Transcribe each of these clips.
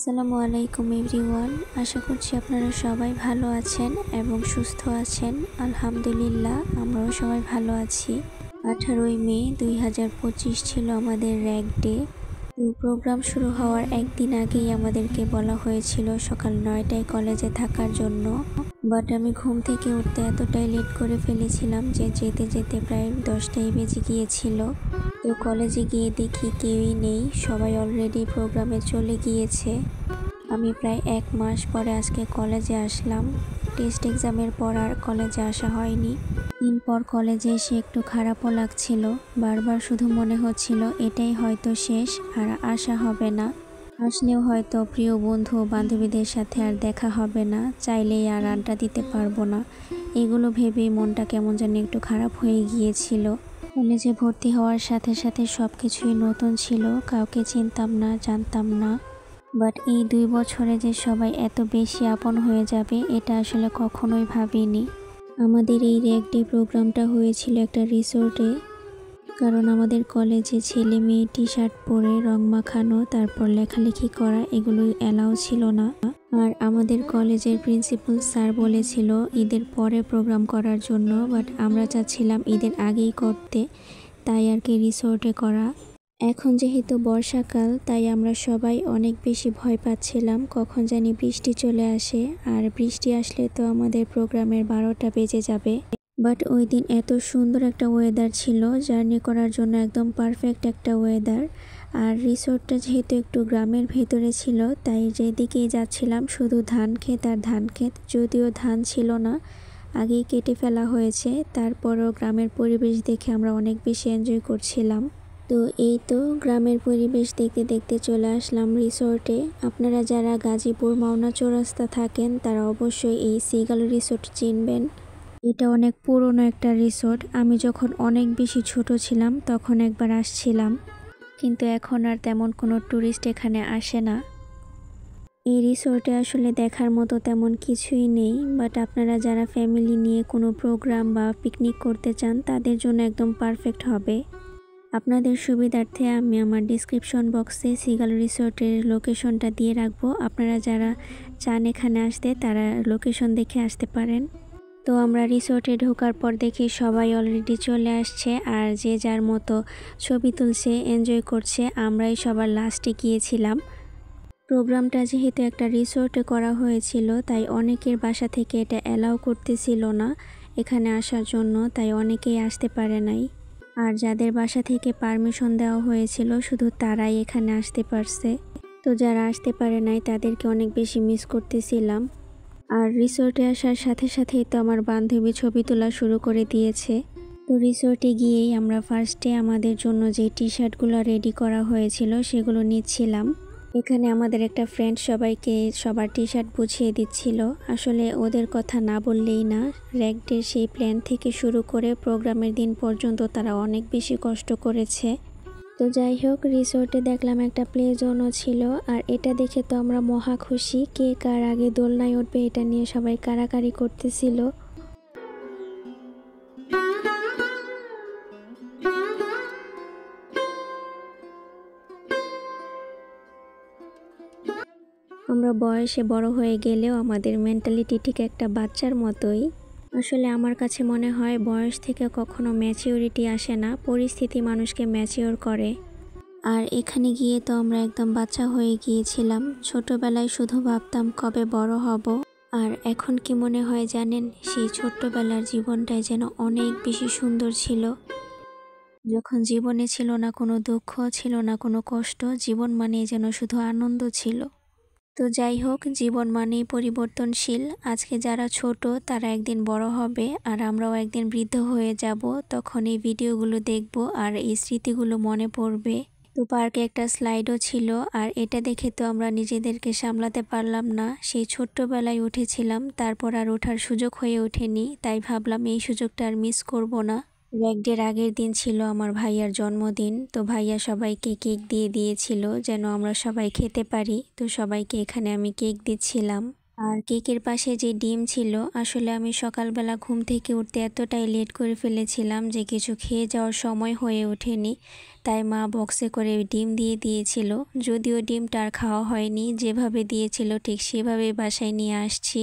আসসালামু আলাইকুম এভরিওয়ান। আশা করছি আপনারা সবাই ভালো আছেন এবং সুস্থ আছেন। আলহামদুলিল্লাহ, আমরাও সবাই ভালো আছি। 18ই মে 2025 ছিল আমাদের র্যাগ ডে। তো প্রোগ্রাম শুরু হওয়ার একদিন আগেই আমাদেরকে বলা হয়েছিল সকাল 9টায় কলেজে থাকার জন্য। বাট আমি ঘুম থেকে উঠতে এতটাই লেট করে ফেলেছিলাম যে যেতে যেতে প্রায় 10টাই বেজে গিয়েছিল। তো কলেজে গিয়ে দেখি কেউই নেই, সবাই অলরেডি প্রোগ্রামে চলে গিয়েছে। আমি প্রায় 1 মাস পরে আজকে কলেজে আসলাম। টেস্ট এক্সামের পর আর কলেজে আসা হয়নি। দিন পর কলেজে এসে একটু খারাপও লাগছিল। বারবার শুধু মনে হচ্ছিল এটাই হয়তো শেষ, আর আসা হবে না। আসলেও হয়তো প্রিয় বন্ধু ও বান্ধবীদের সাথে আর দেখা হবে না, চাইলেই আর আড্ডা দিতে পারবো না। এগুলো ভেবেই মনটা কেমন যেন একটু খারাপ হয়ে গিয়েছিল। কলেজে ভর্তি হওয়ার সাথে সাথে সব কিছুই নতুন ছিল, কাউকে চিনতাম না, জানতাম না। বাট এই 2 বছরে যে সবাই এত বেশি আপন হয়ে যাবে এটা আসলে কখনোই ভাবিনি। আমাদের এই র্যাগ ডে প্রোগ্রামটা হয়েছিল একটা রিসোর্টে, কারণ আমাদের কলেজে ছেলে মেয়ে টি শার্ট পরে রং মাখানো তারপর লেখালেখি করা এগুলো অ্যালাউ ছিল না। আর আমাদের কলেজের প্রিন্সিপাল স্যার বলেছিল ঈদের পরে প্রোগ্রাম করার জন্য, বাট আমরা চাচ্ছিলাম ঈদের আগেই করতে, তাই আর কি রিসোর্টে করা। এখন যেহেতু বর্ষাকাল তাই আমরা সবাই অনেক বেশি ভয় পাচ্ছিলাম কখন জানি বৃষ্টি চলে আসে, আর বৃষ্টি আসলে তো আমাদের প্রোগ্রামের 12টা বেজে যাবে। বাট ওই দিন এত সুন্দর একটা ওয়েদার ছিল, জার্নি করার জন্য একদম পারফেক্ট একটা ওয়েদার। আর রিসোর্টটা যেহেতু একটু গ্রামের ভেতরে ছিল তাই যেদিকেই যাচ্ছিলাম শুধু ধান ক্ষেত আর ধান ক্ষেত, যদিও ধান ছিল না, আগেই কেটে ফেলা হয়েছে। তারপরও গ্রামের পরিবেশ দেখে আমরা অনেক বেশি এনজয় করছিলাম। তো এই তো গ্রামের পরিবেশ দেখতে দেখতে চলে আসলাম রিসোর্টে। আপনারা যারা গাজীপুর মাওনা চৌরাস্তা থাকেন তারা অবশ্যই এই সিগাল রিসোর্ট চিনবেন। এটা অনেক পুরনো একটা রিসোর্ট। আমি যখন অনেক বেশি ছোট ছিলাম তখন একবার আসছিলাম, কিন্তু এখন আর তেমন কোনো ট্যুরিস্ট এখানে আসে না। এই রিসোর্টে আসলে দেখার মতো তেমন কিছুই নেই, বাট আপনারা যারা ফ্যামিলি নিয়ে কোনো প্রোগ্রাম বা পিকনিক করতে চান তাদের জন্য একদম পারফেক্ট হবে। আপনাদের সুবিধার্থে আমি আমার ডিসক্রিপশন বক্সে সিগাল রিসোর্টের লোকেশনটা দিয়ে রাখবো। আপনারা যারা চান এখানে আসতে তারা লোকেশন দেখে আসতে পারেন। তো আমরা রিসোর্টে ঢোকার পর দেখি সবাই অলরেডি চলে আসছে, আর যে যার মতো ছবি তুলছে, এনজয় করছে। আমরাই সবার লাস্টে গিয়েছিলাম। প্রোগ্রামটা যেহেতু একটা রিসোর্টে করা হয়েছিল তাই অনেকের বাসা থেকে এটা অ্যালাউ করতেছিল না এখানে আসার জন্য, তাই অনেকেই আসতে পারে নাই। আর যাদের বাসা থেকে পারমিশন দেওয়া হয়েছিল শুধু তারাই এখানে আসতে পারছে। তো যারা আসতে পারে নাই তাদেরকে অনেক বেশি মিস করতেছিলাম। আর রিসোর্টে আসার সাথে সাথেই তো আমার বান্ধবী ছবি তোলা শুরু করে দিয়েছে। তো রিসোর্টে গিয়েই আমরা ফার্স্টে আমাদের জন্য যে টি শার্টগুলো রেডি করা হয়েছিল সেগুলো নিচ্ছিলাম। এখানে আমাদের একটা ফ্রেন্ড সবাইকে সবার টি শার্ট বুঝিয়ে দিচ্ছিল। আসলে ওদের কথা না বললেই না, র্যাগ ডের সেই প্ল্যান থেকে শুরু করে প্রোগ্রামের দিন পর্যন্ত তারা অনেক বেশি কষ্ট করেছে। তো যাই হোক, রিসোর্টে দেখলাম একটা প্লে জোনও ছিল, আর এটা দেখে তো আমরা মহা খুশি। কে কার আগে দোলনায় উঠবে এটা নিয়ে সবাই কাড়াকাড়ি করতেছিল। আমরা বয়সে বড় হয়ে গেলেও আমাদের মেন্টালিটি ঠিক একটা বাচ্চার মতোই। আসলে আমার কাছে মনে হয় বয়স থেকে কখনো ম্যাচিউরিটি আসে না, পরিস্থিতি মানুষকে ম্যাচিওর করে। আর এখানে গিয়ে তো আমরা একদম বাচ্চা হয়ে গিয়েছিলাম। ছোটবেলায় শুধু ভাবতাম কবে বড় হব, আর এখন কি মনে হয় জানেন, সেই ছোট্টবেলার জীবনটাই যেন অনেক বেশি সুন্দর ছিল। যখন জীবনে ছিল না কোনো দুঃখ, ছিল না কোনো কষ্ট, জীবন মানেই যেন শুধু আনন্দ ছিল। তো যাই হোক, জীবন মানেই পরিবর্তনশীল। আজকে যারা ছোট তারা একদিন বড় হবে, আর আমরাও একদিন বৃদ্ধ হয়ে যাব। তখন এই ভিডিওগুলো দেখব আর এই স্মৃতিগুলো মনে পড়বে। তো পার্কে একটা স্লাইডও ছিল, আর এটা দেখে তো আমরা নিজেদেরকে সামলাতে পারলাম না। সেই ছোট্টবেলায় উঠেছিলাম, তারপর আর ওঠার সুযোগ হয়ে ওঠেনি, তাই ভাবলাম এই সুযোগটা আর মিস করব না। র্যাগ ডের আগের দিন ছিল আমার ভাইয়ার জন্মদিন। তো ভাইয়া সবাইকে কেক দিয়ে দিয়েছিল যেন আমরা সবাই খেতে পারি। তো সবাইকে এখানে আমি কেক দিচ্ছিলাম। আর কেকের পাশে যে ডিম ছিল, আসলে আমি সকালবেলা ঘুম থেকে উঠতে এতটাই লেট করে ফেলেছিলাম যে কিছু খেয়ে যাওয়ার সময় হয়ে ওঠেনি। তাই মা বক্সে করে ডিম দিয়ে দিয়েছিল, যদিও ডিমটা আর খাওয়া হয়নি, যেভাবে দিয়েছিল ঠিক সেভাবেই বাসায় নিয়ে আসছি।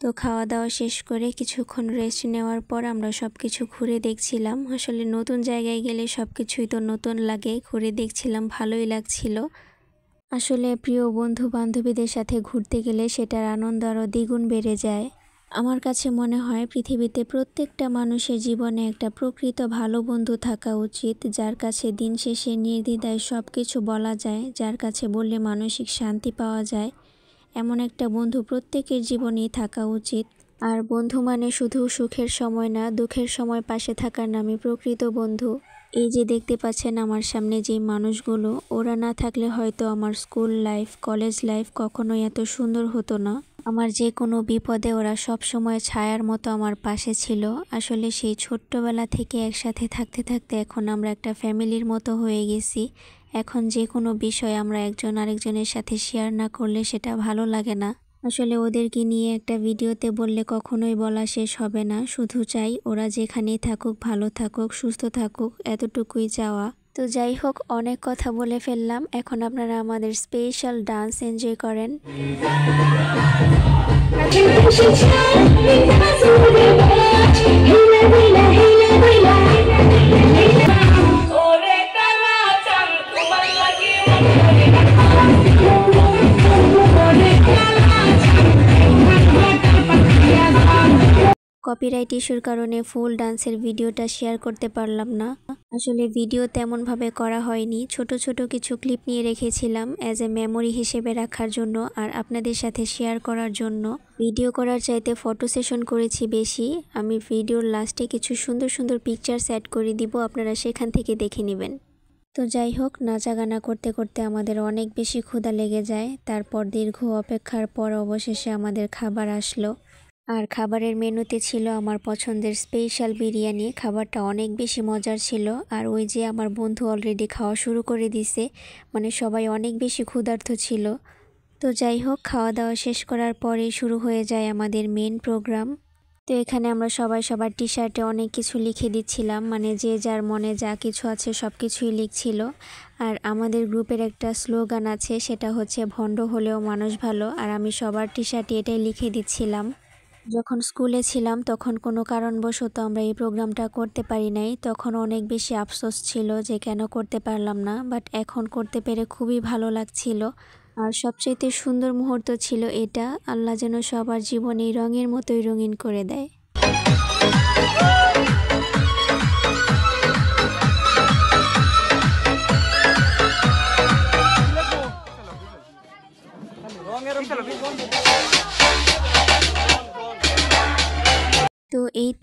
তো খাওয়া দাওয়া শেষ করে কিছুক্ষণ রেস্ট নেওয়ার পর আমরা সব কিছু ঘুরে দেখছিলাম। আসলে নতুন জায়গায় গেলে সব কিছুই তো নতুন লাগে, ঘুরে দেখছিলাম, ভালোই লাগছিল। আসলে প্রিয় বন্ধু বান্ধবীদের সাথে ঘুরতে গেলে সেটার আনন্দ আরও দ্বিগুণ বেড়ে যায়। আমার কাছে মনে হয় পৃথিবীতে প্রত্যেকটা মানুষের জীবনে একটা প্রকৃত ভালো বন্ধু থাকা উচিত, যার কাছে দিন শেষে নির্দ্বিধায় সব কিছু বলা যায়, যার কাছে বললে মানসিক শান্তি পাওয়া যায়। এমন একটা বন্ধু প্রত্যেকের জীবনেই থাকা উচিত। আর বন্ধু মানে শুধু সুখের সময় না, দুঃখের সময় পাশে থাকার নামই প্রকৃত বন্ধু। এই যে দেখতে পাচ্ছেন আমার সামনে যে মানুষগুলো, ওরা না থাকলে হয়তো আমার স্কুল লাইফ, কলেজ লাইফ কখনোই এত সুন্দর হতো না। আমার যে কোনো বিপদে ওরা সব সময় ছায়ার মতো আমার পাশে ছিল। আসলে সেই ছোট্টবেলা থেকে একসাথে থাকতে থাকতে এখন আমরা একটা ফ্যামিলির মতো হয়ে গেছি। এখন যে কোনো বিষয় আমরা একজন আরেকজনের সাথে শেয়ার না করলে সেটা ভালো লাগে না। আসলে ওদেরকে নিয়ে একটা ভিডিওতে বললে কখনোই বলা শেষ হবে না। শুধু চাই ওরা যেখানেই থাকুক, ভালো থাকুক, সুস্থ থাকুক, এতটুকুই চাওয়া। তো যাই হোক, অনেক কথা বলে ফেললাম। এখন আপনারা আমাদের স্পেশাল ডান্স এনজয় করেন। কপিরাইট ইস্যুর কারণে ফুল ডান্সের ভিডিওটা শেয়ার করতে পারলাম না। আসলে ভিডিও তেমনভাবে করা হয়নি, ছোট ছোট কিছু ক্লিপ নিয়ে রেখেছিলাম অ্যাজ এ মেমোরি হিসেবে রাখার জন্য আর আপনাদের সাথে শেয়ার করার জন্য। ভিডিও করার চাইতে ফটো সেশন করেছি বেশি। আমি ভিডিওর লাস্টে কিছু সুন্দর সুন্দর পিকচার্স অ্যাড করে দিব, আপনারা সেখান থেকে দেখে নেবেন। তো যাই হোক, নাচা গানা করতে করতে আমাদের অনেক বেশি ক্ষুধা লেগে যায়। তারপর দীর্ঘ অপেক্ষার পর অবশেষে আমাদের খাবার আসলো। আর খাবারের মেনুতে ছিল আমার পছন্দের স্পেশাল বিরিয়ানি। খাবারটা অনেক বেশি মজার ছিল। আর ওই যে আমার বন্ধু অলরেডি খাওয়া শুরু করে দিছে, মানে সবাই অনেক বেশি ক্ষুধার্ত ছিল। তো যাই হোক, খাওয়া দাওয়া শেষ করার পরেই শুরু হয়ে যায় আমাদের মেন প্রোগ্রাম। তো এখানে আমরা সবাই সবার টি শার্টে অনেক কিছু লিখে দিচ্ছিলাম, মানে যে যার মনে যা কিছু আছে সব কিছুই লিখছিল। আর আমাদের গ্রুপের একটা স্লোগান আছে, সেটা হচ্ছে ভণ্ড হলেও মানুষ ভালো। আর আমি সবার টি শার্টে এটাই লিখে দিচ্ছিলাম। যখন স্কুলে ছিলাম তখন কোনো কারণবশত আমরা এই প্রোগ্রামটা করতে পারি নাই, তখন অনেক বেশি আফসোস ছিল যে কেন করতে পারলাম না। বাট এখন করতে পেরে খুবই ভালো লাগছিল। আর সবচাইতে সুন্দর মুহূর্ত ছিল এটা, আল্লাহ যেন সবার জীবনে রঙের মতোই রঙিন করে দেয়।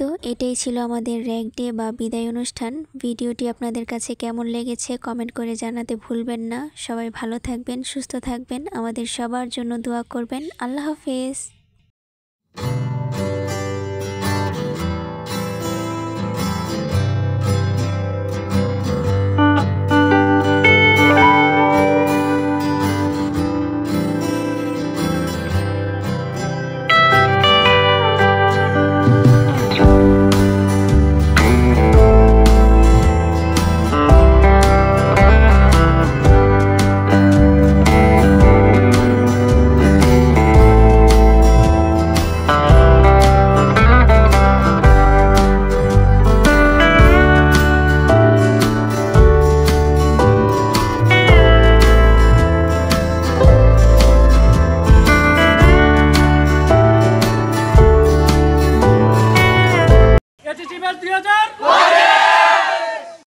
তো এটাই ছিল আমাদের র্যাগ ডে বা বিদায় অনুষ্ঠান। ভিডিওটি আপনাদের কাছে কেমন লেগেছে কমেন্ট করে জানাতে ভুলবেন না। সবাই ভালো থাকবেন, সুস্থ থাকবেন, আমাদের সবার জন্য দোয়া করবেন। আল্লাহ হাফেজ।